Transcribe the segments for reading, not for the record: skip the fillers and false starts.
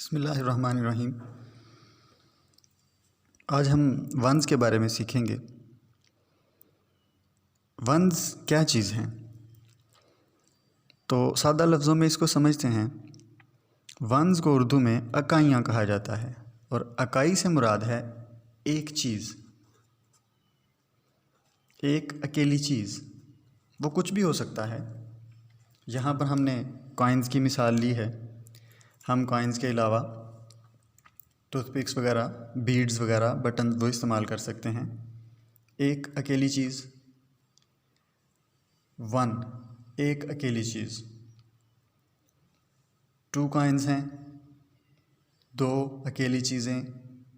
बिस्मिल्लाहिर्रहमानिर्रहीम। आज हम वंस के बारे में सीखेंगे। वंस क्या चीज़ हैं? तो सादा लफ्ज़ों में इसको समझते हैं। वंस को उर्दू में अकाइयाँ कहा जाता है और अकाई से मुराद है एक चीज़, एक अकेली चीज़। वो कुछ भी हो सकता है। यहाँ पर हमने कॉइन्स की मिसाल ली है। हम कॉइन्स के अलावा टूथपिक्स वगैरह, बीड्स वगैरह, बटन वो इस्तेमाल कर सकते हैं। एक अकेली चीज़, वन, एक अकेली चीज़। टू कॉइन्स हैं, दो अकेली चीज़ें,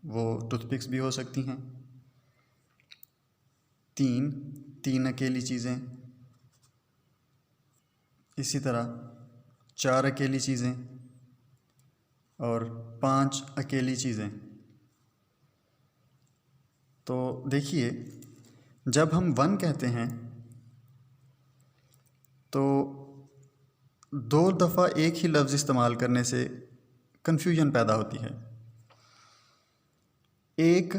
वो टूथपिक्स भी हो सकती हैं। तीन, तीन अकेली चीज़ें। इसी तरह चार अकेली चीज़ें और पांच अकेली चीज़ें। तो देखिए, जब हम वन कहते हैं तो दो दफ़ा एक ही लफ्ज़ इस्तेमाल करने से कन्फ्यूजन पैदा होती है। एक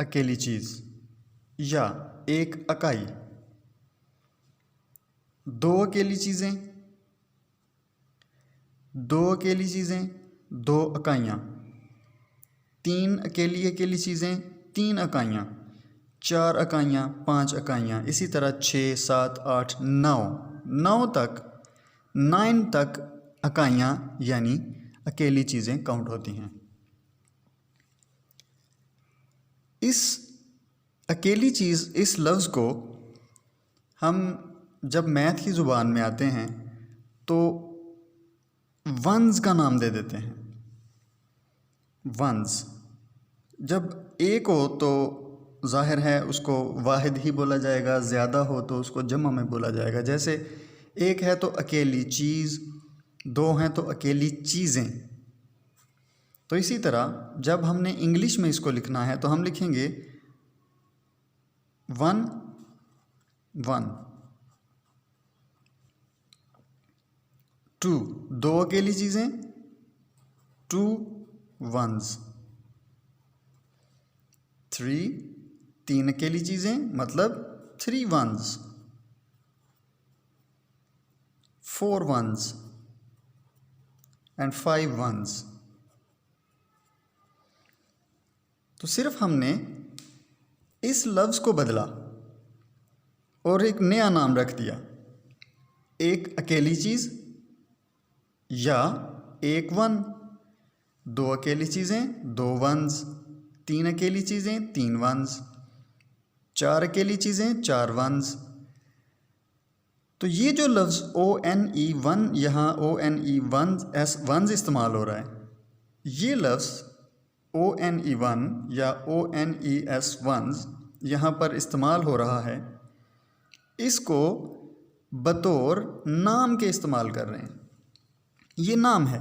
अकेली चीज़ या एक अकाई, दो अकेली चीज़ें, दो अकेली चीज़ें, दो अकाइयाँ, तीन अकेली चीज़ें, तीन अकाइयाँ, चार अकाइयाँ, पांच अकाइयाँ, इसी तरह 6, 7, 8, 9 तक, 9 तक अकाइयाँ यानी अकेली चीज़ें काउंट होती हैं। इस अकेली चीज़, इस लफ्ज़ को हम जब मैथ की ज़ुबान में आते हैं तो वंस का नाम दे देते हैं। वंस जब एक हो तो ज़ाहिर है उसको वाहिद ही बोला जाएगा, ज़्यादा हो तो उसको जमा में बोला जाएगा। जैसे एक है तो अकेली चीज़, दो हैं तो अकेली चीज़ें। तो इसी तरह जब हमने इंग्लिश में इसको लिखना है तो हम लिखेंगे वन, वन। टू, दो अकेली चीज़ें, टू वंस। थ्री, तीन अकेली चीज़ें, मतलब three ones. Four ones and five ones. तो सिर्फ हमने इस लफ्ज़ को बदला और एक नया नाम रख दिया। एक अकेली चीज़ या एक वन, दो अकेली चीज़ें, दो वंस, तीन अकेली चीज़ें, तीन वंस, चार अकेली चीज़ें, चार वंस। तो ये जो लफ्ज़ ONE वन, यहाँ ONE वंस इस्तेमाल हो रहा है, ये लफ्ज़ ONE वन या ONES वंस यहाँ पर इस्तेमाल हो रहा है। इसको बतौर नाम के इस्तेमाल कर रहे हैं। ये नाम है।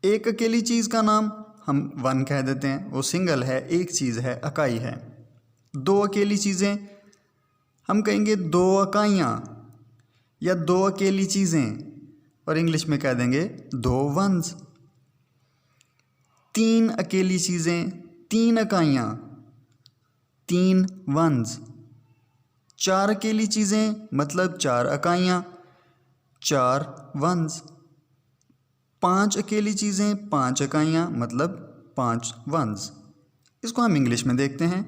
एक अकेली चीज़ का नाम हम वन कह देते हैं, वो सिंगल है, एक चीज़ है, अकाई है। दो अकेली चीज़ें हम कहेंगे दो अकाइयाँ या दो अकेली चीज़ें, और इंग्लिश में कह देंगे दो वंस। तीन अकेली चीज़ें, तीन अकाइयाँ, तीन वंस। चार अकेली चीज़ें मतलब चार अकाइयाँ, चार वंस। पांच अकेली चीज़ें, पांच अकाइयाँ, मतलब पांच वंस। इसको हम इंग्लिश में देखते हैं।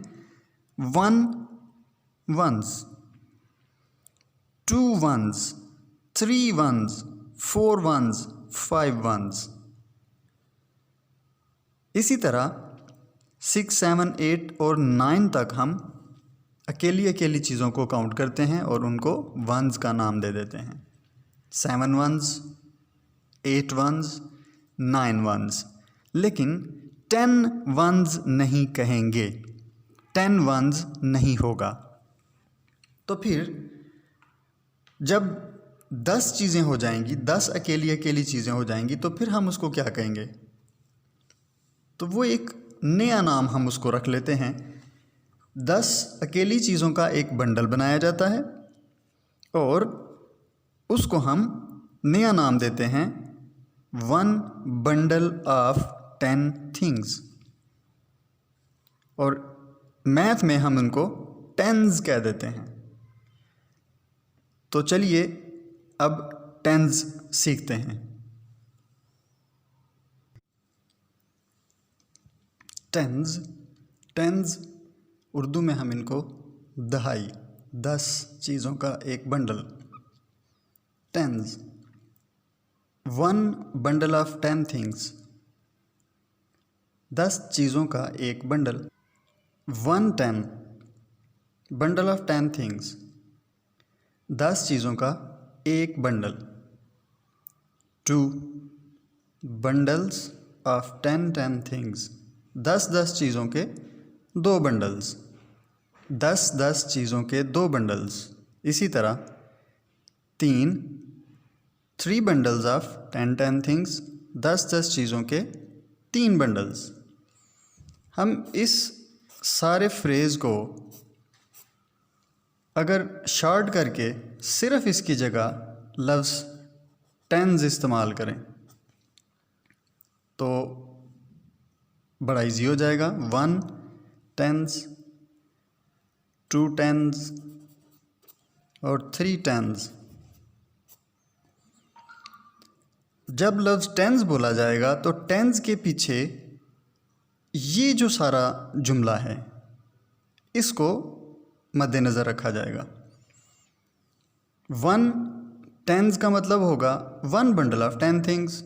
One ones, two ones, three ones, four ones, five ones. इसी तरह 6, 7, 8 और 9 तक हम अकेली चीज़ों को काउंट करते हैं और उनको वंस का नाम दे देते हैं। 7 वंस, 8 वंस, 9 वंस। लेकिन 10 वंस नहीं कहेंगे, 10 वंस नहीं होगा। तो फिर जब 10 चीज़ें हो जाएंगी, 10 अकेली चीज़ें हो जाएंगी, तो फिर हम उसको क्या कहेंगे? तो वो एक नया नाम हम उसको रख लेते हैं। 10 अकेली चीज़ों का एक बंडल बनाया जाता है और उसको हम नया नाम देते हैं 1 बंडल ऑफ 10 थिंग्स। और मैथ में हम उनको टेंस कह देते हैं। तो चलिए अब टेंस सीखते हैं। टेंस उर्दू में हम इनको दहाई, 10 चीज़ों का एक bundle. Tens 1 bundle of 10 things, 10 चीज़ों का एक बंडल। 110 बंडल ऑफ 10 थिंग्स, 10 चीज़ों का एक बंडल। 2 बंडल्स ऑफ 10 थिंग्स, 10 चीज़ों के 2 बंडल्स। 10 चीज़ों के 2 बंडल्स। इसी तरह 3 बंडल्स ऑफ 10 थिंग्स, 10 चीज़ों के 3 बंडल्स। हम इस सारे फ्रेज़ को अगर शॉर्ट करके सिर्फ इसकी जगह लफ्ज़ टेंस इस्तेमाल करें तो बड़ा इजी हो जाएगा। 1 टेंस, 2 टेंस और 3 टेंस। जब लफ्ज़ टेंस बोला जाएगा तो टेंस के पीछे ये जो सारा जुमला है इसको मद्देनज़र रखा जाएगा। 1 टेंस का मतलब होगा 1 बंडल ऑफ 10 थिंग्स।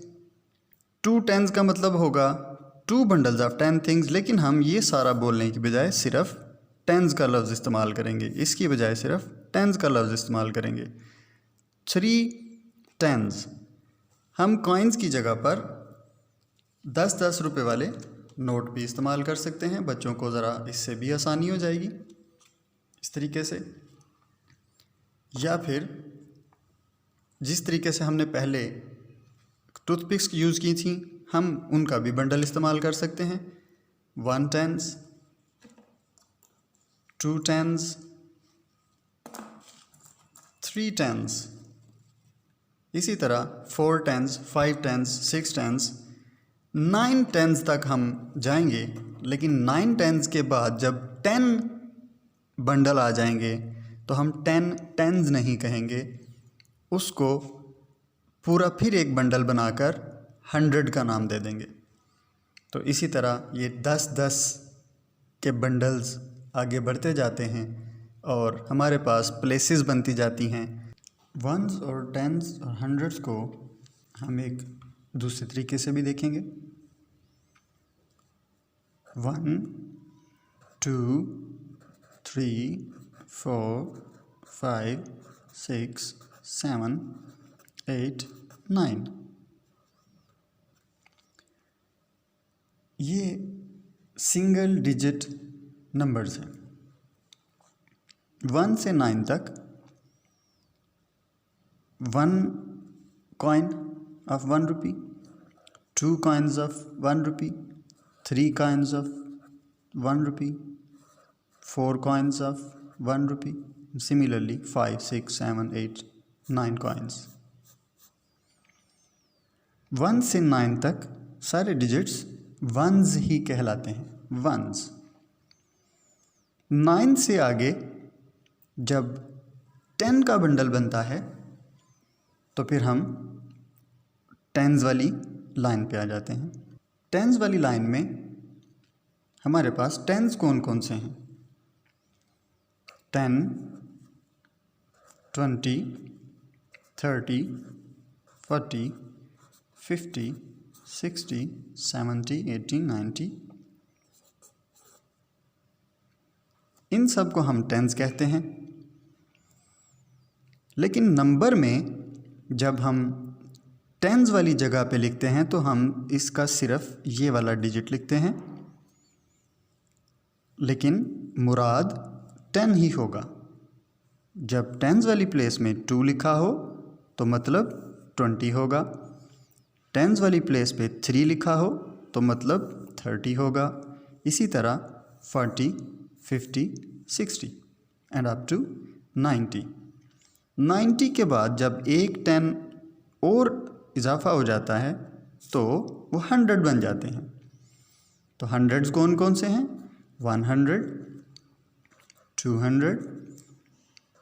2 टेंस का मतलब होगा 2 बंडल्स ऑफ 10 थिंग्स। लेकिन हम ये सारा बोलने की बजाय सिर्फ टेंस का लफ्ज़ इस्तेमाल करेंगे, इसकी बजाय सिर्फ टेंस का लफ्ज़ इस्तेमाल करेंगे। 3 टेंस, हम कॉइन्स की जगह पर 10 रुपए वाले नोट भी इस्तेमाल कर सकते हैं। बच्चों को ज़रा इससे भी आसानी हो जाएगी इस तरीके से। या फिर जिस तरीके से हमने पहले टूथपिक्स यूज़ की थी, हम उनका भी बंडल इस्तेमाल कर सकते हैं। 1 टेंस, 2 टेंस, 3 टेंस। इसी तरह 4 टेंस, 5 टेंस, 6 टेंस, 9 टेंस तक हम जाएंगे। लेकिन 9 टेंस के बाद जब 10 बंडल आ जाएंगे तो हम 10 टेंस नहीं कहेंगे, उसको पूरा फिर एक बंडल बनाकर 100 का नाम दे देंगे। तो इसी तरह ये 10 के बंडल्स आगे बढ़ते जाते हैं और हमारे पास प्लेसेस बनती जाती हैं। 1s और 10s और 100s को हम एक दूसरे तरीके से भी देखेंगे। 1 2 3 4 5 6 7 8 9। ये सिंगल डिजिट नंबर्स हैं। 1 से 9 तक 1 coin of 1 rupee, 2 coins of 1 rupee, 3 coins of 1 rupee, 4 coins of 1 rupee, similarly 5, 6, 7, 8, 9 coins। 1 से 9 तक सारे डिजिट्स वंस ही कहलाते हैं, वंस। 9 से आगे जब 10 का बंडल बनता है तो फिर हम टेंस वाली लाइन पे आ जाते हैं। टेंस वाली लाइन में हमारे पास टेंस कौन कौन से हैं? 10, 20, 30, 40, 50, 60, 70, 80, 90। इन सब को हम टेंस कहते हैं। लेकिन नंबर में जब हम टेंस वाली जगह पे लिखते हैं तो हम इसका सिर्फ ये वाला डिजिट लिखते हैं, लेकिन मुराद 10 ही होगा। जब टेंस वाली प्लेस में 2 लिखा हो तो मतलब 20 होगा। टेंस वाली प्लेस पे 3 लिखा हो तो मतलब 30 होगा। इसी तरह 40, 50, 60 एंड अप टू 90। 90 के बाद जब एक 10 और इजाफा हो जाता है तो वो 100 बन जाते हैं। तो हंड्रेड्स कौन कौन से हैं? 100, 200,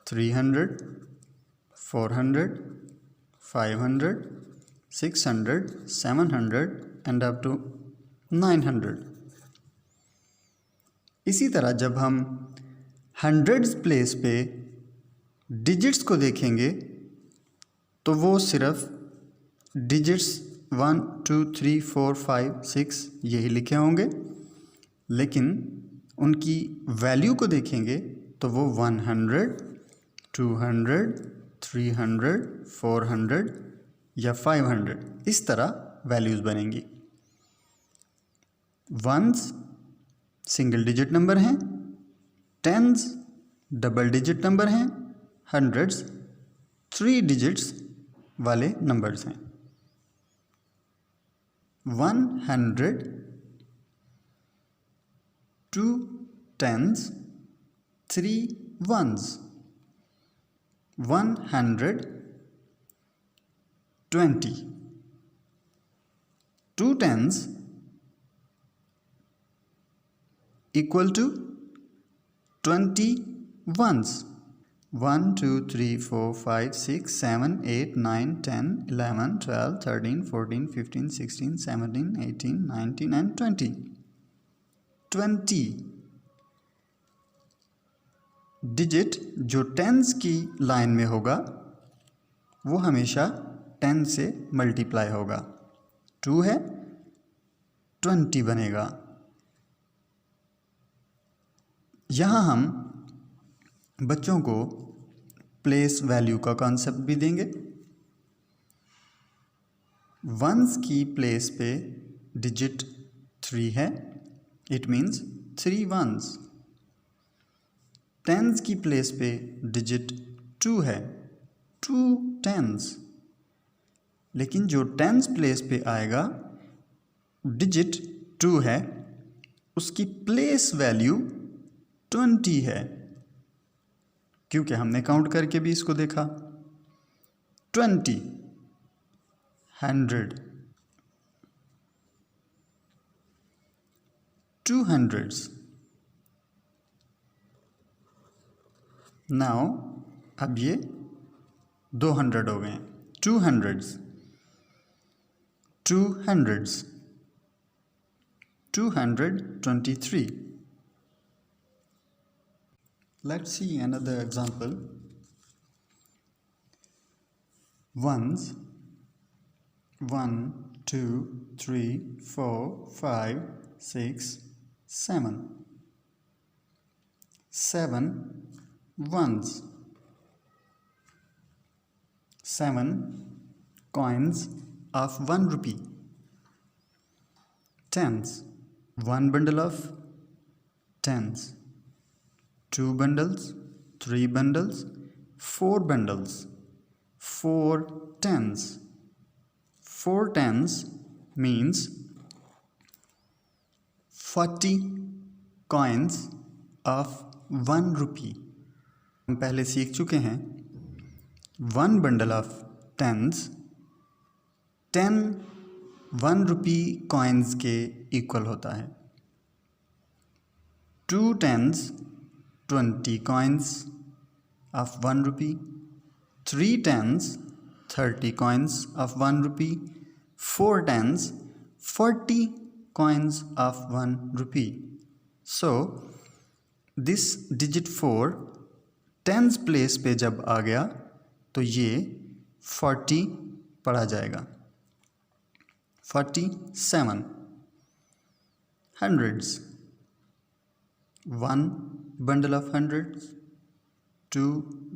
300, 400, 500, 600, 700 एंड अप टू 900। इसी तरह जब हम हंड्रेड्स प्लेस पे डिजिट्स को देखेंगे तो वो सिर्फ डिजिट्स 1, 2, 3, 4, 5, 6 यही लिखे होंगे, लेकिन उनकी वैल्यू को देखेंगे तो वो 100, 200, 300, 400 या 500 इस तरह वैल्यूज़ बनेंगी। वंस सिंगल डिजिट नंबर हैं, टेंस डबल डिजिट नंबर हैं, हंड्रेड्स 3 डिजिट्स वाले नंबर्स हैं। 100, 2 tens, 3 ones, 120, 2 tens equal to 20 ones, 1, 2, 3, 4, 5, 6, 7, 8, 9, 10, 11, 12, 13, 14, 15, 16, 17, 18, 19 and 20. 20 digit जो टेंस की लाइन में होगा वो हमेशा 10 से मल्टीप्लाई होगा। 2 है, 20 बनेगा। यहाँ हम बच्चों को प्लेस वैल्यू का कॉन्सेप्ट भी देंगे। वंस की प्लेस पे डिजिट 3 है, इट मीन्स 3 वंस। टेंस की प्लेस पे डिजिट 2 है, 2 टेंस। लेकिन जो टेंस प्लेस पे आएगा डिजिट 2 है, उसकी प्लेस वैल्यू 20 है, क्योंकि हमने काउंट करके भी इसको देखा। 20, 100, 200s। नाउ अब ये 200 हो गए। 200s, 200s, 223। Let's see another example. Ones, 1, 2, 3, 4, 5, 6, 7. 7 ones. 7 coins of 1 rupee. Tens, 1 bundle of tens. 2 bundles, 3 bundles, 4 bundles, 4 tens. 4 tens means 40 coins of 1 rupee. हम पहले सीख चुके हैं 1 bundle of tens 10 1 rupee coins के इक्वल होता है। 2 tens 20 coins of 1 rupee, 3 tens 30 coins of 1 rupee, 4 tens 40 coins of 1 rupee. So this digit 4 tens place पे जब आ गया तो ये 40 पढ़ा जाएगा। 47 hundreds, 1 bundle of hundreds, 2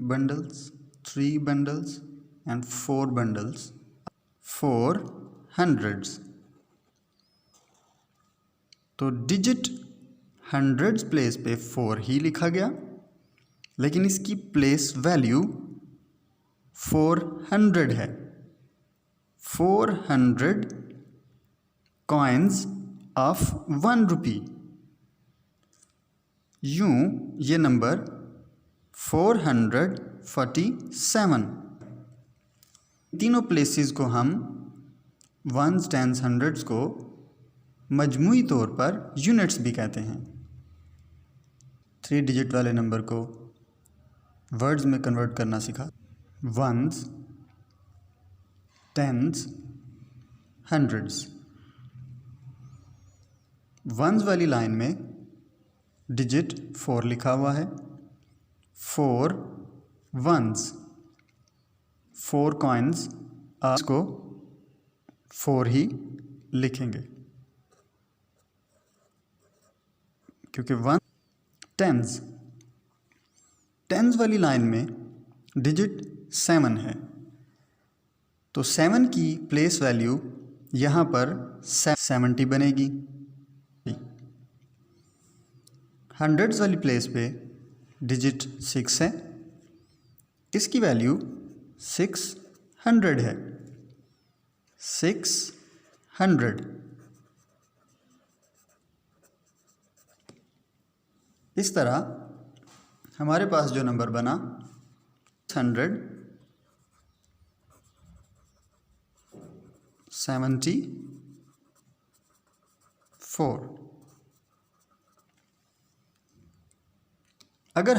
bundles, 3 bundles and 4 bundles, 4 hundreds. तो डिजिट हंड्रेड्स प्लेस पे 4 ही लिखा गया, लेकिन इसकी प्लेस वैल्यू 400 है। 400 कॉइन्स ऑफ 1 रुपी। यूं ये नंबर 447। तीनों प्लेसेस को हम वंस, टेंस, हंड्रेड्स को मजमूई तौर पर यूनिट्स भी कहते हैं। 3 डिजिट वाले नंबर को वर्ड्स में कन्वर्ट करना सीखा। Ones, tens, hundreds. वंस वाली लाइन में डिजिट 4 लिखा हुआ है। 4 वंस, 4 कॉइन्स, को 4 ही लिखेंगे क्योंकि वन। टेंस, टेंस वाली लाइन में डिजिट 7 है, तो 7 की प्लेस वैल्यू यहाँ पर 70 बनेगी। हंड्रेड्स वाली प्लेस पे डिजिट 6 है, इसकी वैल्यू 600 है। 600। इस तरह हमारे पास जो नंबर बना 174। अगर